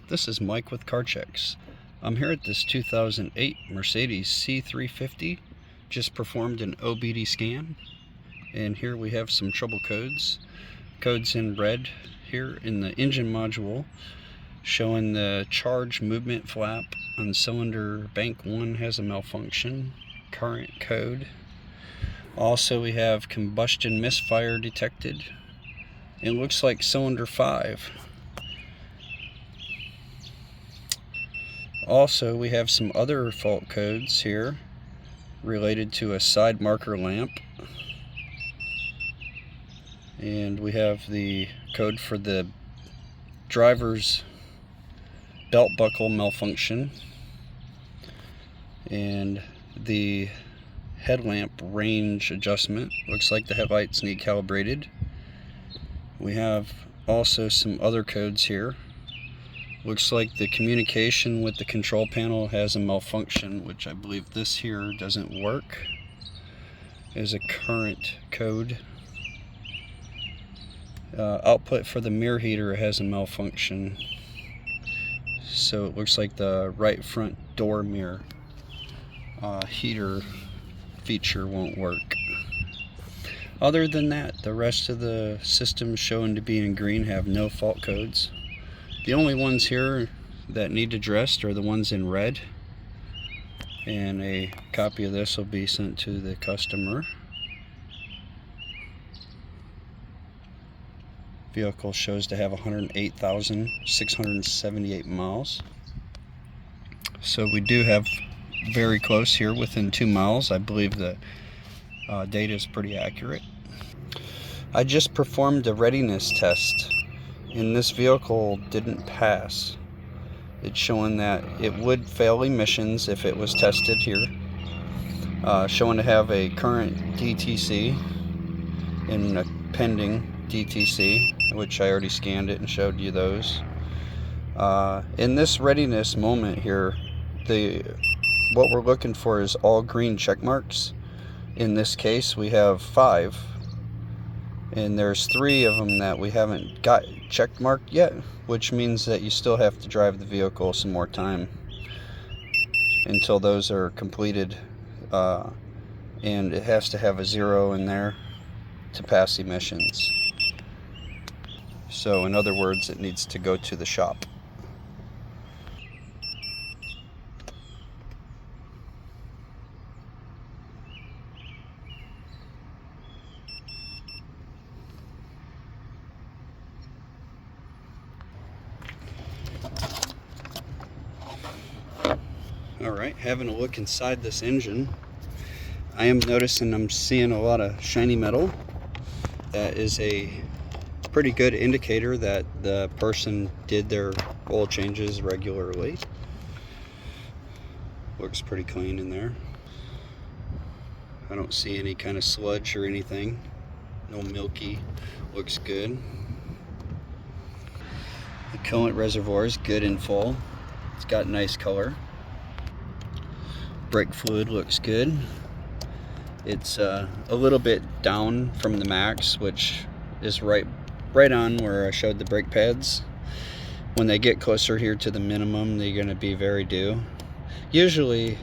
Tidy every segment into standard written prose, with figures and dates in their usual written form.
This is Mike with Karcheckz. I'm here at this 2008 Mercedes C350. Just performed an OBD scan, and here we have some trouble codes. Codes in red here in the engine module, showing the charge movement flap on cylinder bank 1 has a malfunction. Current code. Also we have combustion misfire detected. It looks like cylinder 5. Also, we have some other fault codes here related to a side marker lamp. And we have the code for the driver's belt buckle malfunction. And the headlamp range adjustment. Looks like the headlights need calibrated. We have also some other codes here. Looks like the communication with the control panel has a malfunction, which I believe this here doesn't work. There's a current code. Output for the mirror heater has a malfunction. So it looks like the right front door mirror heater feature won't work. Other than that, the rest of the systems shown to be in green have no fault codes. The only ones here that need addressed are the ones in red, and a copy of this will be sent to the customer. Vehicle shows to have 108,678 miles. So we do have very close here, within 2 miles. I believe the data is pretty accurate. I just performed a readiness test, and this vehicle didn't pass. It's showing that it would fail emissions if it was tested here. Showing to have a current DTC and a pending DTC, which I already scanned it and showed you those. In this readiness moment here, what we're looking for is all green check marks. In this case we have 5, and there's 3 of them that we haven't got check marked yet, which means that you still have to drive the vehicle some more time until those are completed, and it has to have a 0 in there to pass emissions. So in other words, it needs to go to the shop. Alright, having a look inside this engine, I am noticing I'm seeing a lot of shiny metal. That is a pretty good indicator that the person did their oil changes regularly. Looks pretty clean in there. I don't see any kind of sludge or anything. No milky. Looks good. The coolant reservoir is good and full. It's got nice color. Brake fluid looks good. It's a little bit down from the max, which is right on where I showed the brake pads. When they get closer here to the minimum, they're going to be very due. Usually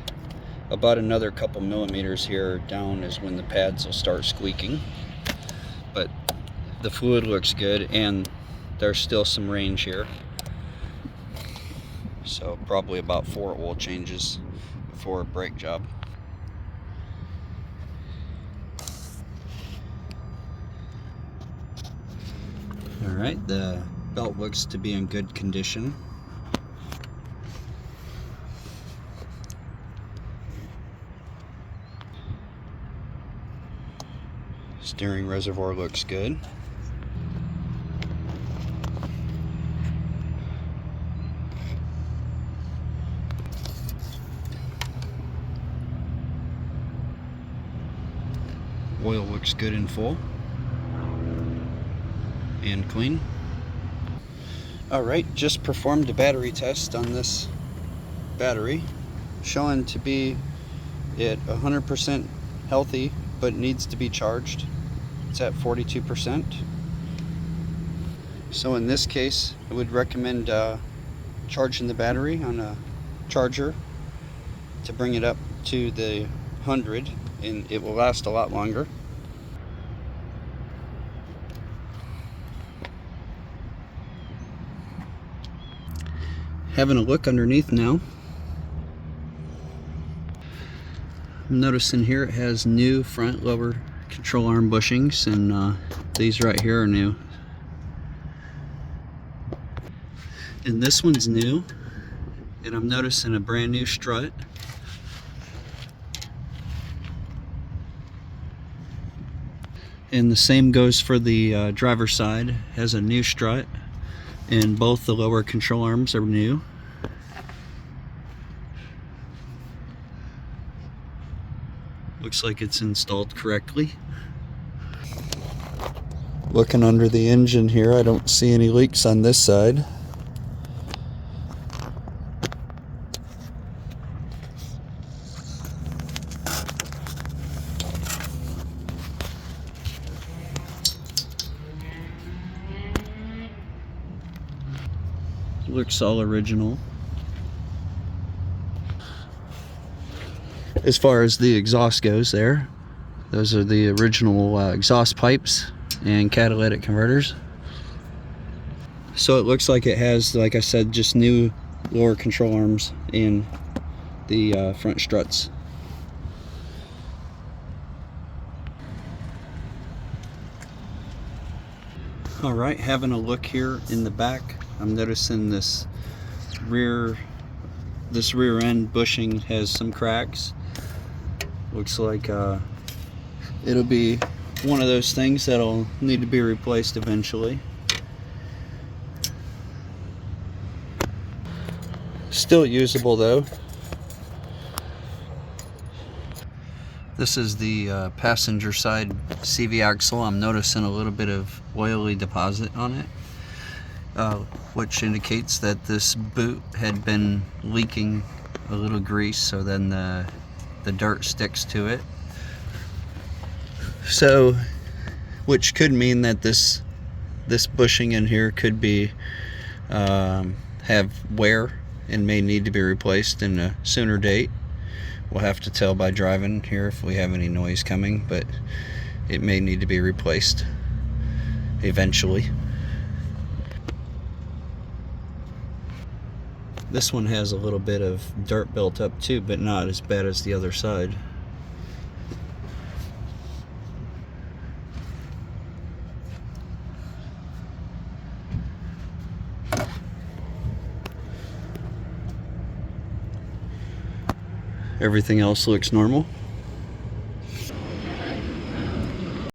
about another couple millimeters here down is when the pads will start squeaking. But the fluid looks good, and there's still some range here. So probably about 4 oil changes before a brake job. Alright, the belt looks to be in good condition. Steering reservoir looks good. Oil looks good and full and clean. Alright, just performed a battery test on this battery, showing to be at 100% healthy, but needs to be charged. It's at 42%. So in this case, I would recommend charging the battery on a charger to bring it up to the 100, and it will last a lot longer. Having a look underneath now. I'm noticing here it has new front lower control arm bushings, and these right here are new. And this one's new, and I'm noticing a brand new strut. And the same goes for the driver's side. It has a new strut, and both the lower control arms are new. Looks like it's installed correctly. Looking under the engine here, I don't see any leaks on this side. Looks all original. As far as the exhaust goes there, those are the original exhaust pipes and catalytic converters. So it looks like it has, like I said, just new lower control arms and the front struts. Alright, having a look here in the back, I'm noticing this rear end bushing has some cracks. Looks like it'll be one of those things that'll need to be replaced eventually. Still usable though. This is the passenger side CV axle. I'm noticing a little bit of oily deposit on it, which indicates that this boot had been leaking a little grease, so then the dirt sticks to it. So, which could mean that this bushing in here could be have wear and may need to be replaced in a sooner date. We'll have to tell by driving here if we have any noise coming, but it may need to be replaced eventually. This one has a little bit of dirt built up too, but not as bad as the other side. Everything else looks normal.